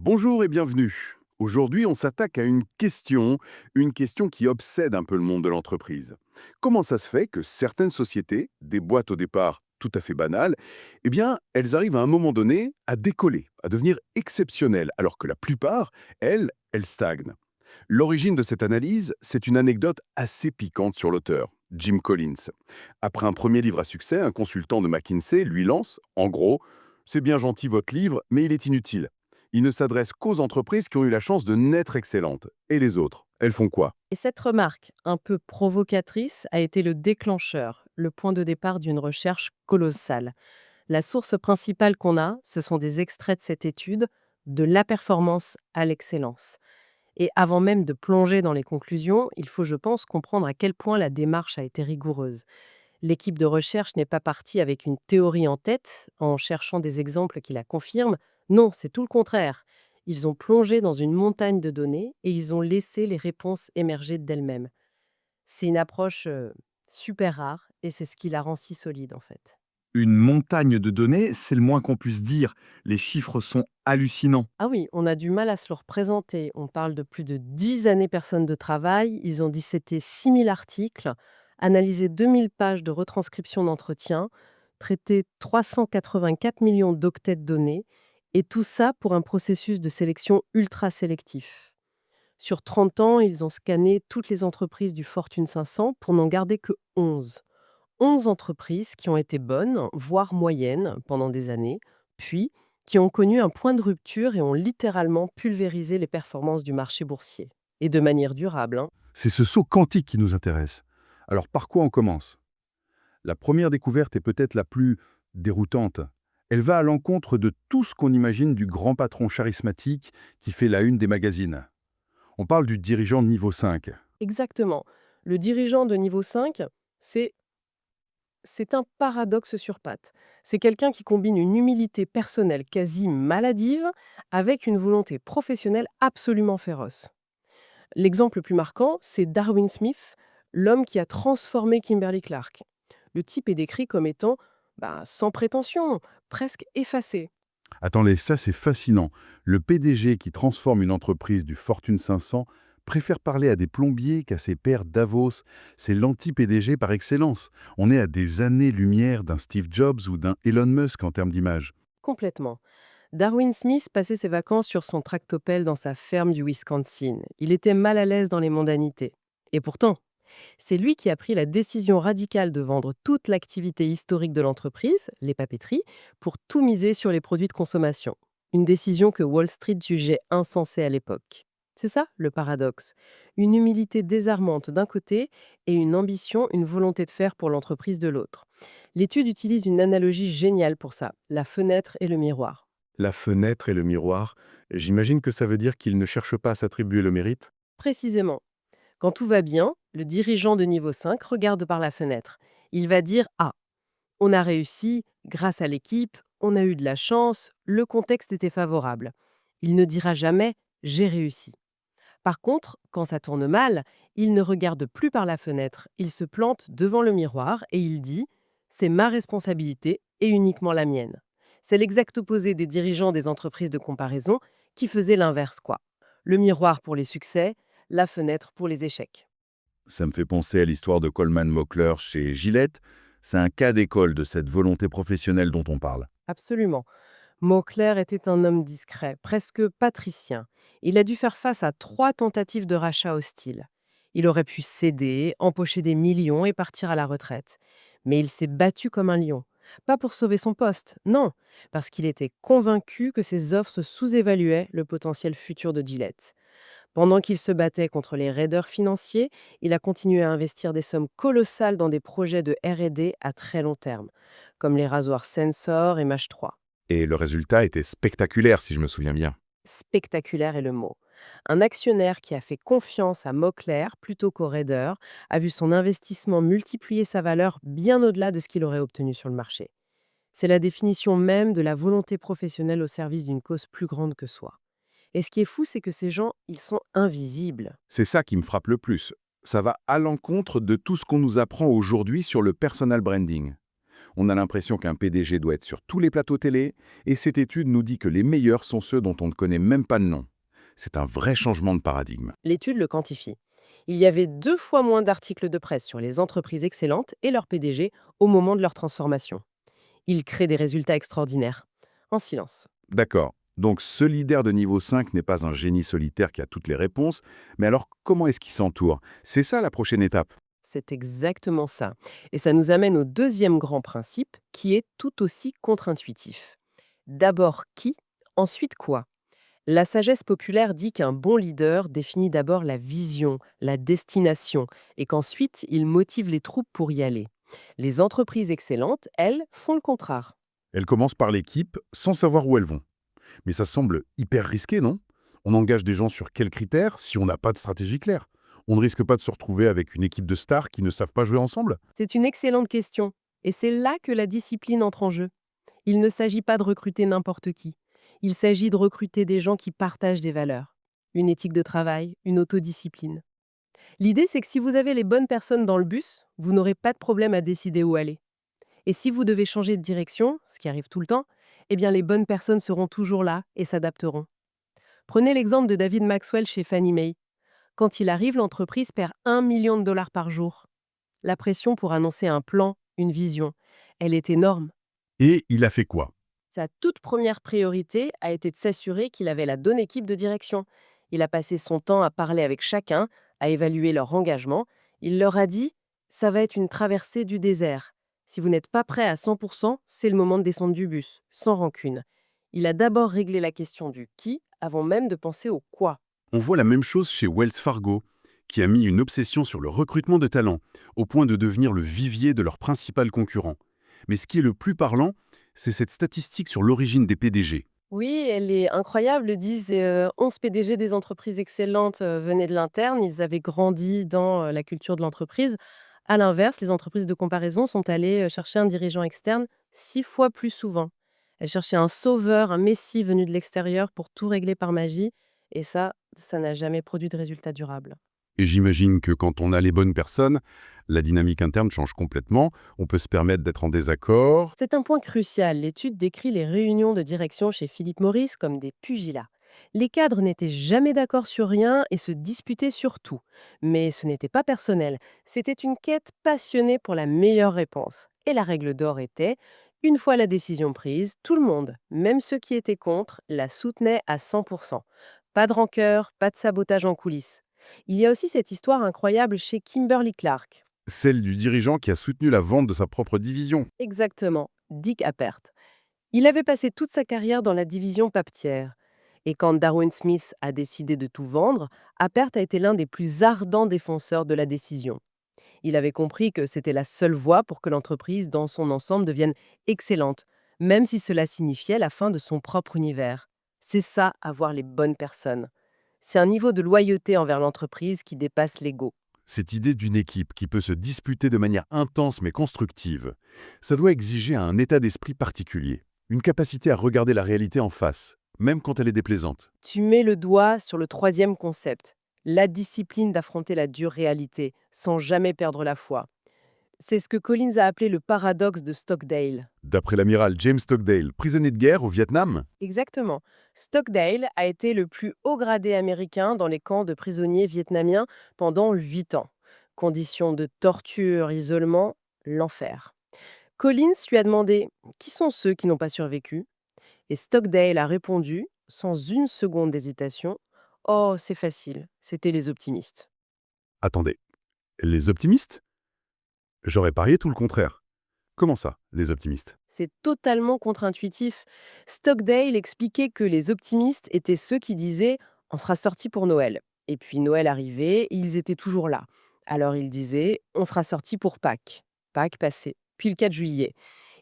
Bonjour et bienvenue. Aujourd'hui, on s'attaque à une question qui obsède un peu le monde de l'entreprise. Comment ça se fait que certaines sociétés, des boîtes au départ tout à fait banales, eh bien, elles arrivent à un moment donné à décoller, à devenir exceptionnelles, alors que la plupart, elles stagnent. L'origine de cette analyse, c'est une anecdote assez piquante sur l'auteur, Jim Collins. Après un premier livre à succès, un consultant de McKinsey lui lance, en gros, c'est bien gentil votre livre, mais il est inutile. Il ne s'adresse qu'aux entreprises qui ont eu la chance de naître excellentes. Et les autres, elles font quoi? Et cette remarque, un peu provocatrice, a été le déclencheur, le point de départ d'une recherche colossale. La source principale qu'on a, ce sont des extraits de cette étude, de la performance à l'excellence. Et avant même de plonger dans les conclusions, il faut, je pense, comprendre à quel point la démarche a été rigoureuse. L'équipe de recherche n'est pas partie avec une théorie en tête, en cherchant des exemples qui la confirment. Non, c'est tout le contraire. Ils ont plongé dans une montagne de données et ils ont laissé les réponses émerger d'elles-mêmes. C'est une approche super rare et c'est ce qui la rend si solide en fait. Une montagne de données, c'est le moins qu'on puisse dire. Les chiffres sont hallucinants. Ah oui, on a du mal à se le représenter. On parle de plus de 10 années personnes de travail. Ils ont dissété 6000 articles, analysé 2000 pages de retranscription d'entretien, traité 384 millions d'octets de données, et tout ça pour un processus de sélection ultra sélectif. Sur 30 ans, ils ont scanné toutes les entreprises du Fortune 500 pour n'en garder que 11. 11 entreprises qui ont été bonnes, voire moyennes, pendant des années, puis qui ont connu un point de rupture et ont littéralement pulvérisé les performances du marché boursier. Et de manière durable, hein. C'est ce saut quantique qui nous intéresse. Alors par quoi on commence? La première découverte est peut-être la plus déroutante. Elle va à l'encontre de tout ce qu'on imagine du grand patron charismatique qui fait la une des magazines. On parle du dirigeant de niveau 5. Exactement. Le dirigeant de niveau 5, c'est c'est un paradoxe sur pattes. C'est quelqu'un qui combine une humilité personnelle quasi maladive avec une volonté professionnelle absolument féroce. L'exemple le plus marquant, c'est Darwin Smith, l'homme qui a transformé Kimberly Clark. Le type est décrit comme étant sans prétention, presque effacé. Attendez, ça c'est fascinant. Le PDG qui transforme une entreprise du Fortune 500 préfère parler à des plombiers qu'à ses pairs Davos. C'est l'anti-PDG par excellence. On est à des années-lumière d'un Steve Jobs ou d'un Elon Musk en termes d'image. Complètement. Darwin Smith passait ses vacances sur son tractopelle dans sa ferme du Wisconsin. Il était mal à l'aise dans les mondanités. Et pourtant, c'est lui qui a pris la décision radicale de vendre toute l'activité historique de l'entreprise, les papeteries, pour tout miser sur les produits de consommation. Une décision que Wall Street jugeait insensée à l'époque. C'est ça le paradoxe. Une humilité désarmante d'un côté et une ambition, une volonté de faire pour l'entreprise de l'autre. L'étude utilise une analogie géniale pour ça, la fenêtre et le miroir. La fenêtre et le miroir, j'imagine que ça veut dire qu'il ne cherche pas à s'attribuer le mérite. Précisément, quand tout va bien, le dirigeant de niveau 5 regarde par la fenêtre. Il va dire: Ah, on a réussi, grâce à l'équipe, on a eu de la chance, le contexte était favorable. Il ne dira jamais: J'ai réussi. Par contre, quand ça tourne mal, il ne regarde plus par la fenêtre, il se plante devant le miroir et il dit: C'est ma responsabilité et uniquement la mienne. C'est l'exact opposé des dirigeants des entreprises de comparaison qui faisaient l'inverse, quoi. Le miroir pour les succès, la fenêtre pour les échecs. Ça me fait penser à l'histoire de Coleman Mockler chez Gillette. C'est un cas d'école de cette volonté professionnelle dont on parle. Absolument. Mauclair était un homme discret, presque patricien. Il a dû faire face à 3 tentatives de rachat hostiles. Il aurait pu céder, empocher des millions et partir à la retraite. Mais il s'est battu comme un lion. Pas pour sauver son poste, non, parce qu'il était convaincu que ses offres sous-évaluaient le potentiel futur de Gillette. Pendant qu'il se battait contre les raideurs financiers, il a continué à investir des sommes colossales dans des projets de R&D à très long terme, comme les rasoirs Sensor et Mach 3. Et le résultat était spectaculaire, si je me souviens bien. Spectaculaire est le mot. Un actionnaire qui a fait confiance à Mauclair plutôt qu'au raider a vu son investissement multiplier sa valeur bien au-delà de ce qu'il aurait obtenu sur le marché. C'est la définition même de la volonté professionnelle au service d'une cause plus grande que soi. Et ce qui est fou, c'est que ces gens, ils sont invisibles. C'est ça qui me frappe le plus. Ça va à l'encontre de tout ce qu'on nous apprend aujourd'hui sur le personal branding. On a l'impression qu'un PDG doit être sur tous les plateaux télé, et cette étude nous dit que les meilleurs sont ceux dont on ne connaît même pas le nom. C'est un vrai changement de paradigme. L'étude le quantifie. Il y avait 2 fois moins d'articles de presse sur les entreprises excellentes et leurs PDG au moment de leur transformation. Ils créent des résultats extraordinaires, en silence. D'accord. Donc ce leader de niveau 5 n'est pas un génie solitaire qui a toutes les réponses, mais alors comment est-ce qu'il s'entoure? C'est ça la prochaine étape. C'est exactement ça. Et ça nous amène au deuxième grand principe, qui est tout aussi contre-intuitif. D'abord qui, ensuite quoi? La sagesse populaire dit qu'un bon leader définit d'abord la vision, la destination, et qu'ensuite il motive les troupes pour y aller. Les entreprises excellentes, elles, font le contraire. Elles commencent par l'équipe sans savoir où elles vont. Mais ça semble hyper risqué, non? On engage des gens sur quels critères si on n'a pas de stratégie claire? On ne risque pas de se retrouver avec une équipe de stars qui ne savent pas jouer ensemble? C'est une excellente question. Et c'est là que la discipline entre en jeu. Il ne s'agit pas de recruter n'importe qui. Il s'agit de recruter des gens qui partagent des valeurs. Une éthique de travail, une autodiscipline. L'idée, c'est que si vous avez les bonnes personnes dans le bus, vous n'aurez pas de problème à décider où aller. Et si vous devez changer de direction, ce qui arrive tout le temps, eh bien les bonnes personnes seront toujours là et s'adapteront. Prenez l'exemple de David Maxwell chez Fannie Mae. Quand il arrive, l'entreprise perd 1 million de dollars par jour. La pression pour annoncer un plan, une vision, elle est énorme. Et il a fait quoi? Sa toute première priorité a été de s'assurer qu'il avait la bonne équipe de direction. Il a passé son temps à parler avec chacun, à évaluer leur engagement. Il leur a dit: ça va être une traversée du désert. Si vous n'êtes pas prêt à 100%, c'est le moment de descendre du bus, sans rancune. Il a d'abord réglé la question du qui avant même de penser au quoi. On voit la même chose chez Wells Fargo, qui a mis une obsession sur le recrutement de talents, au point de devenir le vivier de leur principal concurrent. Mais ce qui est le plus parlant, c'est cette statistique sur l'origine des PDG. Oui, elle est incroyable, disent 11 PDG des entreprises excellentes venaient de l'interne, ils avaient grandi dans la culture de l'entreprise. À l'inverse, les entreprises de comparaison sont allées chercher un dirigeant externe 6 fois plus souvent. Elles cherchaient un sauveur, un messie venu de l'extérieur pour tout régler par magie, et ça n'a jamais produit de résultat durable. Et j'imagine que quand on a les bonnes personnes, la dynamique interne change complètement, on peut se permettre d'être en désaccord. C'est un point crucial. L'étude décrit les réunions de direction chez Philip Morris comme des pugilats. Les cadres n'étaient jamais d'accord sur rien et se disputaient sur tout. Mais ce n'était pas personnel. C'était une quête passionnée pour la meilleure réponse. Et la règle d'or était: une fois la décision prise, tout le monde, même ceux qui étaient contre, la soutenaient à 100%. Pas de rancœur, pas de sabotage en coulisses. Il y a aussi cette histoire incroyable chez Kimberly Clark. Celle du dirigeant qui a soutenu la vente de sa propre division. Exactement, Dick Appert. Il avait passé toute sa carrière dans la division papetière. Et quand Darwin Smith a décidé de tout vendre, Appert a été l'un des plus ardents défenseurs de la décision. Il avait compris que c'était la seule voie pour que l'entreprise, dans son ensemble, devienne excellente, même si cela signifiait la fin de son propre univers. C'est ça, avoir les bonnes personnes. C'est un niveau de loyauté envers l'entreprise qui dépasse l'ego. Cette idée d'une équipe qui peut se disputer de manière intense mais constructive, ça doit exiger un état d'esprit particulier, une capacité à regarder la réalité en face, même quand elle est déplaisante. Tu mets le doigt sur le troisième concept, la discipline d'affronter la dure réalité sans jamais perdre la foi. C'est ce que Collins a appelé le paradoxe de Stockdale. D'après l'amiral James Stockdale, prisonnier de guerre au Vietnam, Exactement. Stockdale a été le plus haut gradé américain dans les camps de prisonniers vietnamiens pendant 8 ans. Conditions de torture, isolement, l'enfer. Collins lui a demandé: qui sont ceux qui n'ont pas survécu? Et Stockdale a répondu, sans une seconde d'hésitation: oh, c'est facile, c'était les optimistes. attendez, les optimistes? J'aurais parié tout le contraire. Comment ça, les optimistes? C'est totalement contre-intuitif. Stockdale expliquait que les optimistes étaient ceux qui disaient: on sera sorti pour Noël. Et puis Noël arrivait, et ils étaient toujours là. Alors ils disaient: on sera sorti pour Pâques. Pâques passé. Puis le 4 juillet.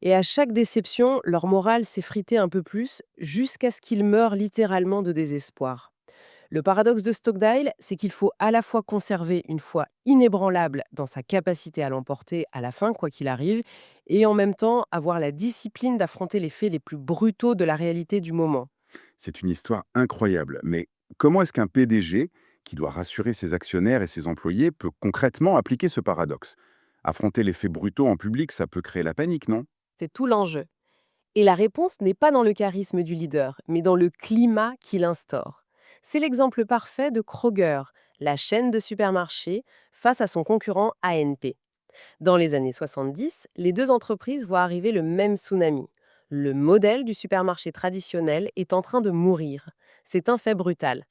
Et à chaque déception, leur morale s'effritait un peu plus, jusqu'à ce qu'ils meurent littéralement de désespoir. Le paradoxe de Stockdale, c'est qu'il faut à la fois conserver une foi inébranlable dans sa capacité à l'emporter à la fin, quoi qu'il arrive, et en même temps avoir la discipline d'affronter les faits les plus brutaux de la réalité du moment. C'est une histoire incroyable, mais comment est-ce qu'un PDG, qui doit rassurer ses actionnaires et ses employés, peut concrètement appliquer ce paradoxe? Affronter les faits brutaux en public, ça peut créer la panique, non? C'est tout l'enjeu. Et la réponse n'est pas dans le charisme du leader, mais dans le climat qu'il instaure. C'est l'exemple parfait de Kroger, la chaîne de supermarchés, face à son concurrent ANP. Dans les années 70, les deux entreprises voient arriver le même tsunami. Le modèle du supermarché traditionnel est en train de mourir. C'est un fait brutal.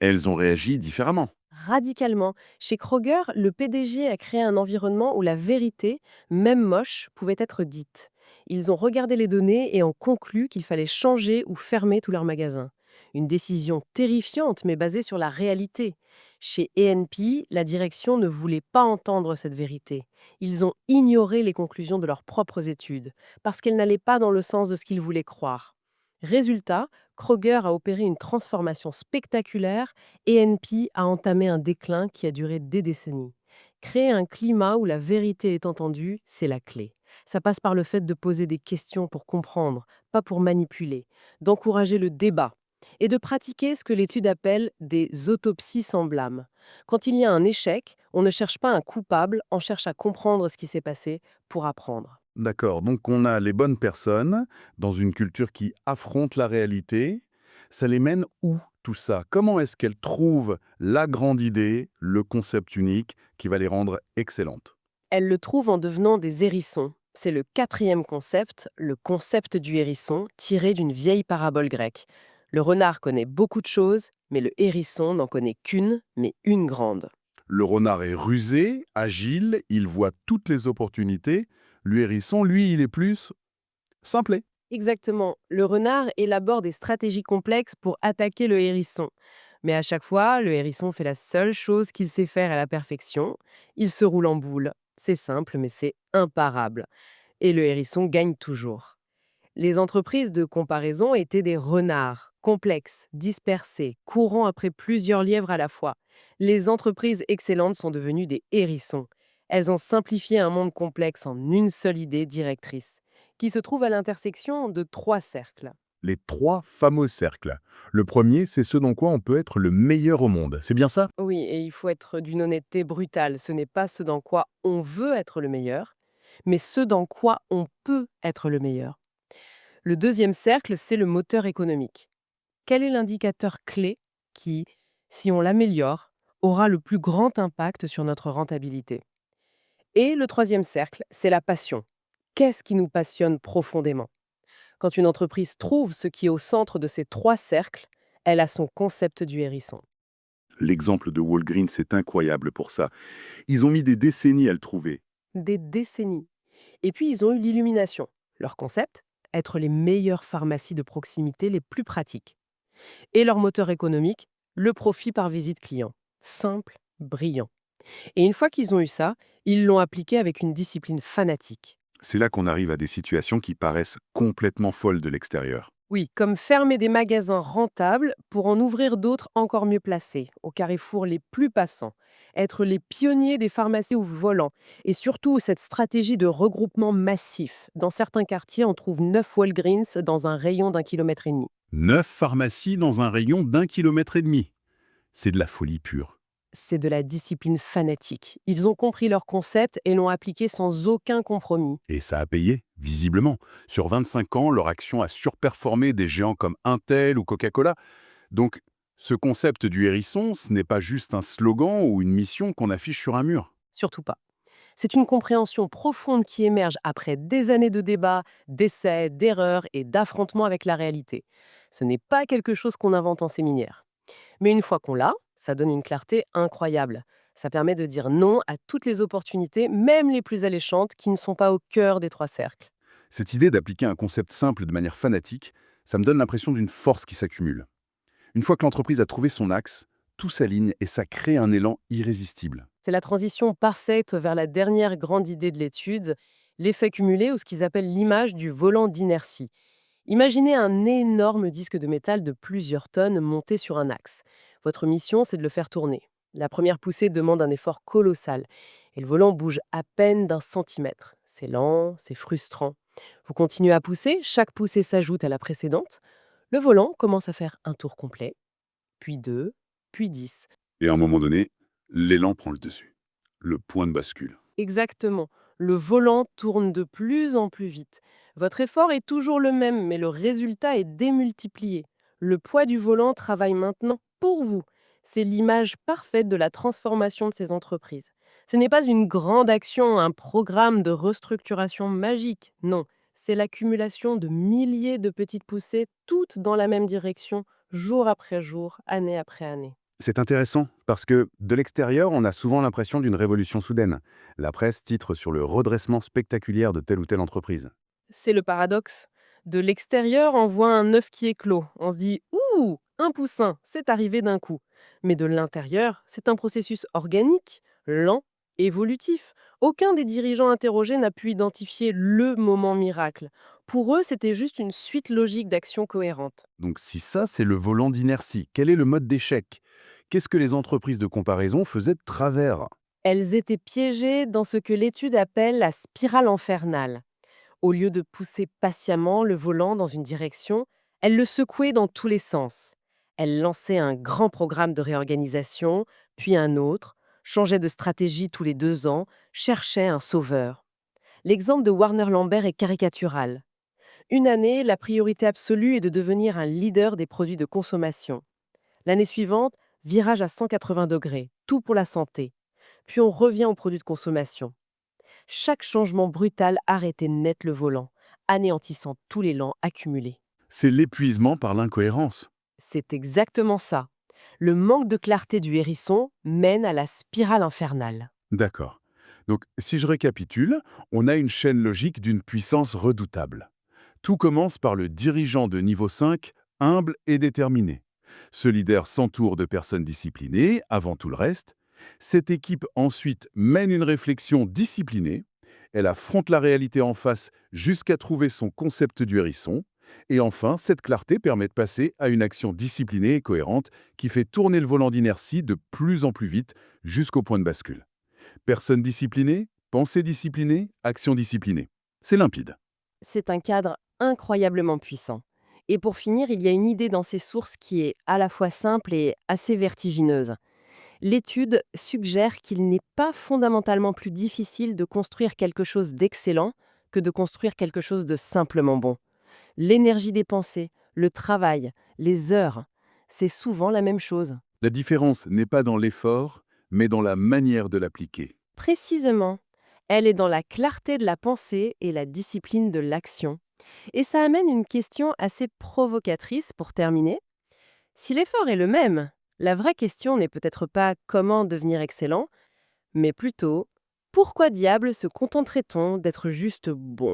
Elles ont réagi différemment. Radicalement, chez Kroger, le PDG a créé un environnement où la vérité, même moche, pouvait être dite. Ils ont regardé les données et ont conclu qu'il fallait changer ou fermer tous leurs magasins. Une décision terrifiante, mais basée sur la réalité. Chez A&P, la direction ne voulait pas entendre cette vérité. Ils ont ignoré les conclusions de leurs propres études, parce qu'elles n'allaient pas dans le sens de ce qu'ils voulaient croire. Résultat, Kroger a opéré une transformation spectaculaire. A&P a entamé un déclin qui a duré des décennies. Créer un climat où la vérité est entendue, c'est la clé. Ça passe par le fait de poser des questions pour comprendre, pas pour manipuler, d'encourager le débat et de pratiquer ce que l'étude appelle des autopsies sans blâme. Quand il y a un échec, on ne cherche pas un coupable, on cherche à comprendre ce qui s'est passé pour apprendre. D'accord, donc on a les bonnes personnes dans une culture qui affronte la réalité. Ça les mène où tout ça? Comment est-ce qu'elles trouvent la grande idée, le concept unique qui va les rendre excellentes? Elle le trouve en devenant des hérissons. C'est le quatrième concept, le concept du hérisson, tiré d'une vieille parabole grecque. Le renard connaît beaucoup de choses, mais le hérisson n'en connaît qu'une, mais une grande. Le renard est rusé, agile, il voit toutes les opportunités. Le hérisson, lui, il est plus simplet. Exactement, le renard élabore des stratégies complexes pour attaquer le hérisson. Mais à chaque fois, le hérisson fait la seule chose qu'il sait faire à la perfection. Il se roule en boule. C'est simple, mais c'est imparable. Et le hérisson gagne toujours. Les entreprises de comparaison étaient des renards, complexes, dispersés, courant après plusieurs lièvres à la fois. Les entreprises excellentes sont devenues des hérissons. Elles ont simplifié un monde complexe en une seule idée directrice, qui se trouve à l'intersection de trois cercles. Les trois fameux cercles. Le premier, c'est ce dans quoi on peut être le meilleur au monde. C'est bien ça? Oui, et il faut être d'une honnêteté brutale. Ce n'est pas ce dans quoi on veut être le meilleur, mais ce dans quoi on peut être le meilleur. Le deuxième cercle, c'est le moteur économique. Quel est l'indicateur clé qui, si on l'améliore, aura le plus grand impact sur notre rentabilité? Et le troisième cercle, c'est la passion. Qu'est-ce qui nous passionne profondément? Quand une entreprise trouve ce qui est au centre de ces trois cercles, elle a son concept du hérisson. L'exemple de Walgreens est incroyable pour ça. Ils ont mis des décennies à le trouver. Des décennies. Et puis ils ont eu l'illumination. Leur concept, être les meilleures pharmacies de proximité les plus pratiques. Et leur moteur économique, le profit par visite client. Simple, brillant. Et une fois qu'ils ont eu ça, ils l'ont appliqué avec une discipline fanatique. C'est là qu'on arrive à des situations qui paraissent complètement folles de l'extérieur. Oui, comme fermer des magasins rentables pour en ouvrir d'autres encore mieux placés, aux carrefours les plus passants. Être les pionniers des pharmacies au volant. Et surtout, cette stratégie de regroupement massif. Dans certains quartiers, on trouve 9 Walgreens dans un rayon d'1,5 km. 9 pharmacies dans un rayon d'1,5 km. C'est de la folie pure. C'est de la discipline fanatique. Ils ont compris leur concept et l'ont appliqué sans aucun compromis. Et ça a payé, visiblement. Sur 25 ans, leur action a surperformé des géants comme Intel ou Coca-Cola. Donc, ce concept du hérisson, ce n'est pas juste un slogan ou une mission qu'on affiche sur un mur. Surtout pas. C'est une compréhension profonde qui émerge après des années de débats, d'essais, d'erreurs et d'affrontements avec la réalité. Ce n'est pas quelque chose qu'on invente en séminaire. Mais une fois qu'on l'a, ça donne une clarté incroyable. Ça permet de dire non à toutes les opportunités, même les plus alléchantes, qui ne sont pas au cœur des trois cercles. Cette idée d'appliquer un concept simple de manière fanatique, ça me donne l'impression d'une force qui s'accumule. Une fois que l'entreprise a trouvé son axe, tout s'aligne et ça crée un élan irrésistible. C'est la transition parfaite vers la dernière grande idée de l'étude, l'effet cumulé ou ce qu'ils appellent l'image du volant d'inertie. Imaginez un énorme disque de métal de plusieurs tonnes monté sur un axe. Votre mission, c'est de le faire tourner. La première poussée demande un effort colossal et le volant bouge à peine d'1 centimètre. C'est lent, c'est frustrant. Vous continuez à pousser, chaque poussée s'ajoute à la précédente. Le volant commence à faire un tour complet, puis 2, puis 10. Et à un moment donné, l'élan prend le dessus. Le point de bascule. Exactement. Le volant tourne de plus en plus vite. Votre effort est toujours le même, mais le résultat est démultiplié. Le poids du volant travaille maintenant pour vous. C'est l'image parfaite de la transformation de ces entreprises. Ce n'est pas une grande action, un programme de restructuration magique, non. C'est l'accumulation de milliers de petites poussées, toutes dans la même direction, jour après jour, année après année. C'est intéressant, parce que de l'extérieur, on a souvent l'impression d'une révolution soudaine. La presse titre sur le redressement spectaculaire de telle ou telle entreprise. C'est le paradoxe. De l'extérieur, on voit un œuf qui éclot. On se dit ouh, un poussin, c'est arrivé d'un coup. Mais de l'intérieur, c'est un processus organique, lent, évolutif. Aucun des dirigeants interrogés n'a pu identifier le moment miracle. Pour eux, c'était juste une suite logique d'actions cohérentes. Donc si ça, c'est le volant d'inertie, quel est le mode d'échec? Qu'est-ce que les entreprises de comparaison faisaient de travers? Elles étaient piégées dans ce que l'étude appelle la spirale infernale. Au lieu de pousser patiemment le volant dans une direction, elle le secouait dans tous les sens. Elle lançait un grand programme de réorganisation, puis un autre, changeait de stratégie tous les 2 ans, cherchait un sauveur. L'exemple de Warner Lambert est caricatural. Une année, la priorité absolue est de devenir un leader des produits de consommation. L'année suivante, virage à 180 degrés, tout pour la santé. Puis on revient aux produits de consommation. Chaque changement brutal arrêtait net le volant, anéantissant tous l'élan accumulé. C'est l'épuisement par l'incohérence. C'est exactement ça. Le manque de clarté du hérisson mène à la spirale infernale. D'accord. Donc si je récapitule, on a une chaîne logique d'une puissance redoutable. Tout commence par le dirigeant de niveau 5, humble et déterminé. Ce leader s'entoure de personnes disciplinées, avant tout le reste. Cette équipe ensuite mène une réflexion disciplinée. Elle affronte la réalité en face jusqu'à trouver son concept du hérisson. Et enfin, cette clarté permet de passer à une action disciplinée et cohérente qui fait tourner le volant d'inertie de plus en plus vite jusqu'au point de bascule. Personne disciplinée, pensée disciplinée, action disciplinée. C'est limpide. C'est un cadre incroyablement puissant. Et pour finir, il y a une idée dans ces sources qui est à la fois simple et assez vertigineuse. L'étude suggère qu'il n'est pas fondamentalement plus difficile de construire quelque chose d'excellent que de construire quelque chose de simplement bon. L'énergie dépensée, le travail, les heures, c'est souvent la même chose. La différence n'est pas dans l'effort, mais dans la manière de l'appliquer. Précisément, elle est dans la clarté de la pensée et la discipline de l'action. Et ça amène une question assez provocatrice pour terminer. Si l'effort est le même, la vraie question n'est peut-être pas comment devenir excellent, mais plutôt pourquoi diable se contenterait-on d'être juste bon?